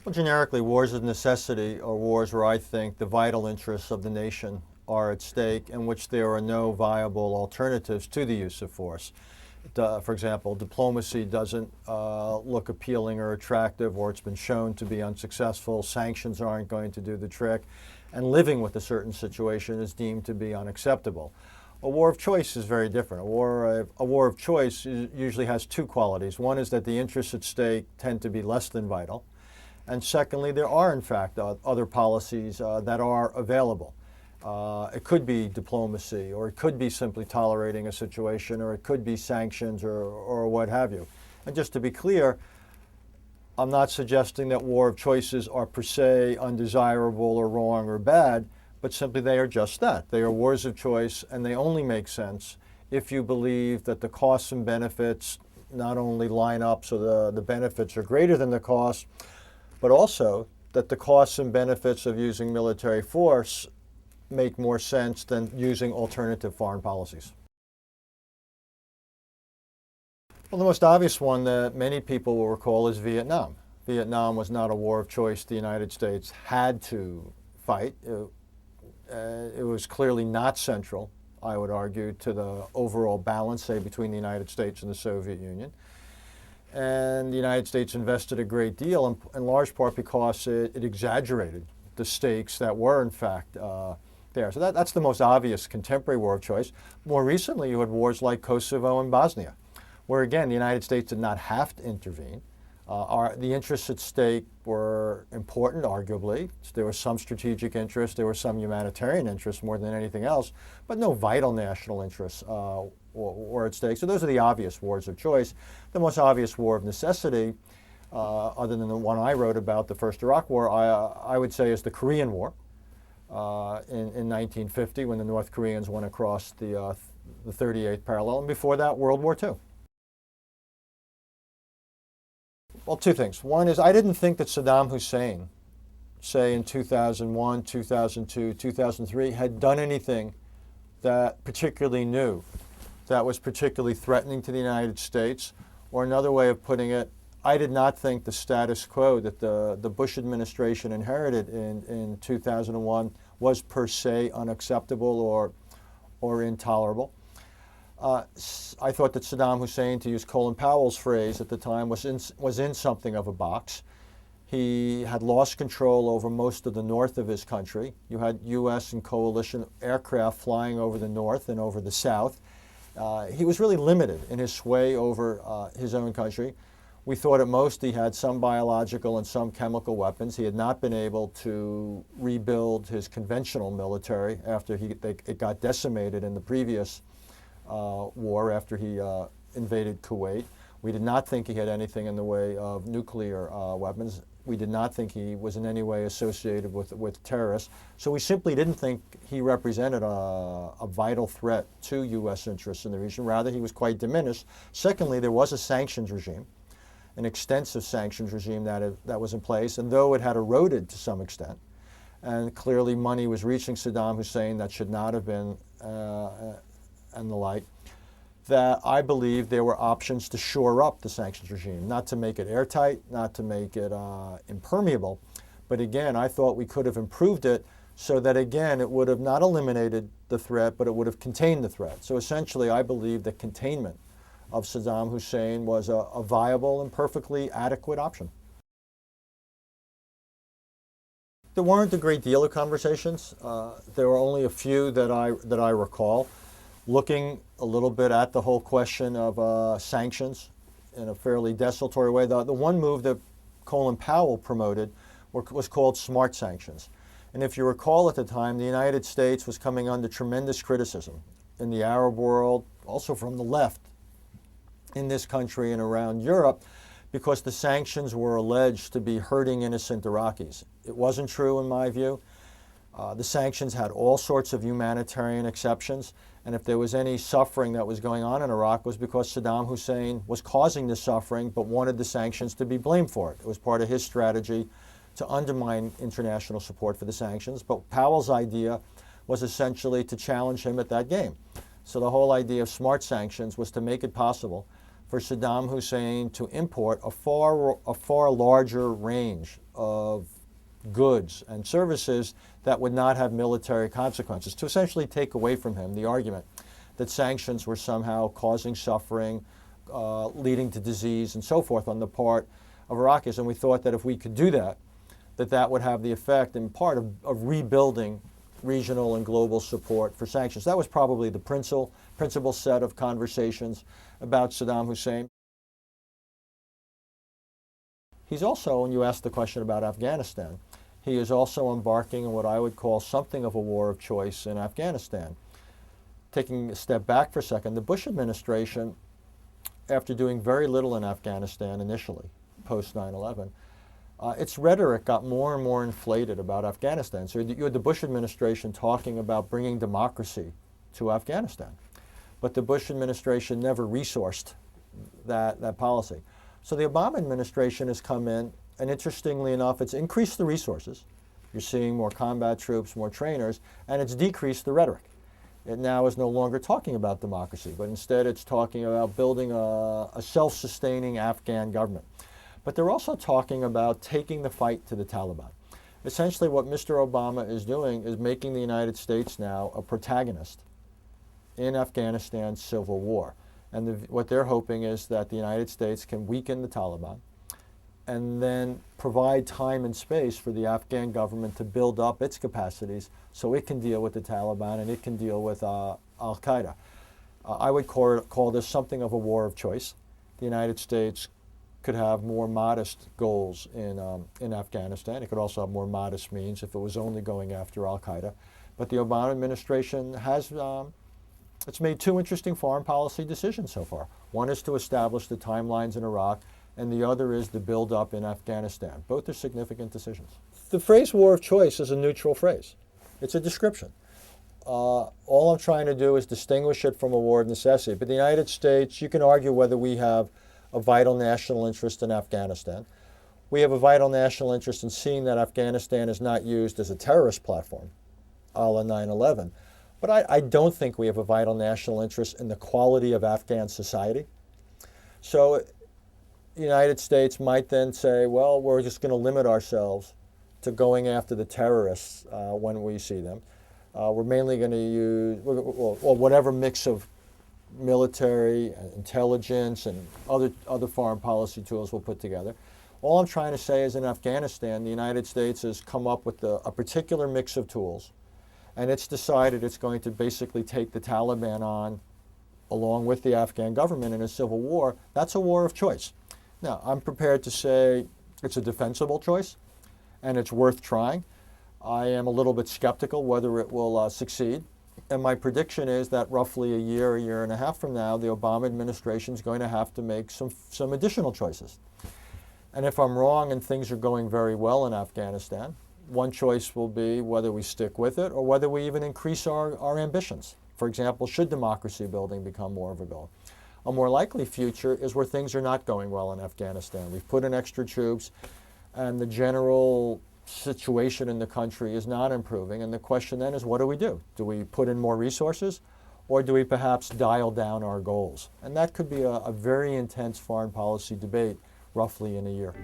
Well, generically, wars of necessity are wars where I think the vital interests of the nation are at stake, in which there are no viable alternatives to the use of force. For example, diplomacy doesn't look appealing or attractive, or it's been shown to be unsuccessful. Sanctions aren't going to do the trick, and living with a certain situation is deemed to be unacceptable. A war of choice is very different. A war of choice usually has two qualities. One is that the interests at stake tend to be less than vital. And secondly, there are, in fact, other policies that are available. It could be diplomacy, or it could be simply tolerating a situation, or it could be sanctions, or what have you. And just to be clear, I'm not suggesting that war of choices are per se undesirable or wrong or bad, but simply they are just that. They are wars of choice, and they only make sense if you believe that the costs and benefits not only line up so the benefits are greater than the costs, but also that the costs and benefits of using military force make more sense than using alternative foreign policies. Well, the most obvious one that many people will recall is Vietnam. Vietnam was not a war of choice the United States had to fight. It was clearly not central, I would argue, to the overall balance, say, between the United States and the Soviet Union. And the United States invested a great deal, in large part because it exaggerated the stakes that were, in fact, there. So that's the most obvious contemporary war of choice. More recently, you had wars like Kosovo and Bosnia, where, again, the United States did not have to intervene. The interests at stake were important, arguably. There was some strategic interest, there was some humanitarian interest more than anything else, but no vital national interests were at stake. So those are the obvious wars of choice. The most obvious war of necessity, other than the one I wrote about, the first Iraq War, I would say is the Korean War in 1950, when the North Koreans went across the 38th parallel, and before that, World War II. Well, two things. One is I didn't think that Saddam Hussein, say in 2001, 2002, 2003, had done anything that particularly new, that was particularly threatening to the United States. Or another way of putting it, I did not think the status quo that the Bush administration inherited in 2001 was per se unacceptable or intolerable. I thought that Saddam Hussein, to use Colin Powell's phrase at the time, was in something of a box. He had lost control over most of the north of his country. You had U.S. and coalition aircraft flying over the north and over the south. He was really limited in his sway over his own country. We thought at most he had some biological and some chemical weapons. He had not been able to rebuild his conventional military after it got decimated in the previous war, after he invaded Kuwait. We did not think he had anything in the way of nuclear weapons. We did not think he was in any way associated with terrorists. So we simply didn't think he represented a vital threat to U.S. interests in the region. Rather, he was quite diminished. Secondly, there was a sanctions regime, an extensive sanctions regime that was in place, and though it had eroded to some extent, and clearly money was reaching Saddam Hussein that should not have been, and the like, that I believe there were options to shore up the sanctions regime, not to make it airtight, not to make it impermeable, but again, I thought we could have improved it so that, again, it would have not eliminated the threat, but it would have contained the threat. So essentially, I believe that containment of Saddam Hussein was a viable and perfectly adequate option. There weren't a great deal of conversations. There were only a few that I recall. Looking a little bit at the whole question of sanctions in a fairly desultory way, the one move that Colin Powell promoted was called smart sanctions. And if you recall at the time, the United States was coming under tremendous criticism in the Arab world, also from the left in this country and around Europe, because the sanctions were alleged to be hurting innocent Iraqis. It wasn't true in my view. The sanctions had all sorts of humanitarian exceptions, and if there was any suffering that was going on in Iraq, it was because Saddam Hussein was causing the suffering but wanted the sanctions to be blamed for it. It was part of his strategy to undermine international support for the sanctions, but Powell's idea was essentially to challenge him at that game. So the whole idea of smart sanctions was to make it possible for Saddam Hussein to import a far larger range of goods and services that would not have military consequences, to essentially take away from him the argument that sanctions were somehow causing suffering, leading to disease and so forth on the part of Iraqis. And we thought that if we could do that, that would have the effect in part of rebuilding regional and global support for sanctions. That was probably the principal set of conversations about Saddam Hussein. He's also, when you asked the question about Afghanistan, he is also embarking on what I would call something of a war of choice in Afghanistan. Taking a step back for a second, the Bush administration, after doing very little in Afghanistan initially, post 9/11, its rhetoric got more and more inflated about Afghanistan. So you had the Bush administration talking about bringing democracy to Afghanistan. But the Bush administration never resourced that policy. So the Obama administration has come in, and interestingly enough, it's increased the resources. You're seeing more combat troops, more trainers, and it's decreased the rhetoric. It now is no longer talking about democracy, but instead it's talking about building a self-sustaining Afghan government. But they're also talking about taking the fight to the Taliban. Essentially what Mr. Obama is doing is making the United States now a protagonist in Afghanistan's civil war. And what they're hoping is that the United States can weaken the Taliban and then provide time and space for the Afghan government to build up its capacities so it can deal with the Taliban and it can deal with al-Qaeda. I would call this something of a war of choice. The United States could have more modest goals in Afghanistan. It could also have more modest means if it was only going after al-Qaeda. But the Obama administration has it's made two interesting foreign policy decisions so far. One is to establish the timelines in Iraq, and the other is the build-up in Afghanistan. Both are significant decisions. The phrase war of choice is a neutral phrase. It's a description. All I'm trying to do is distinguish it from a war of necessity. But the United States, you can argue whether we have a vital national interest in Afghanistan. We have a vital national interest in seeing that Afghanistan is not used as a terrorist platform, a la 9/11. But I don't think we have a vital national interest in the quality of Afghan society. So the United States might then say, well, we're just going to limit ourselves to going after the terrorists when we see them. We're mainly going to use, well, whatever mix of military, intelligence, and other foreign policy tools we'll put together. All I'm trying to say is in Afghanistan, the United States has come up with a particular mix of tools, and it's decided it's going to basically take the Taliban on along with the Afghan government in a civil war. That's a war of choice. Now, I'm prepared to say it's a defensible choice, and it's worth trying. I am a little bit skeptical whether it will succeed. And my prediction is that roughly a year and a half from now, the Obama administration is going to have to make some additional choices. And if I'm wrong and things are going very well in Afghanistan, one choice will be whether we stick with it or whether we even increase our ambitions. For example, should democracy building become more of a goal? A more likely future is where things are not going well in Afghanistan. We've put in extra troops, and the general situation in the country is not improving. And the question then is, what do we do? Do we put in more resources, or do we perhaps dial down our goals? And that could be a very intense foreign policy debate roughly in a year.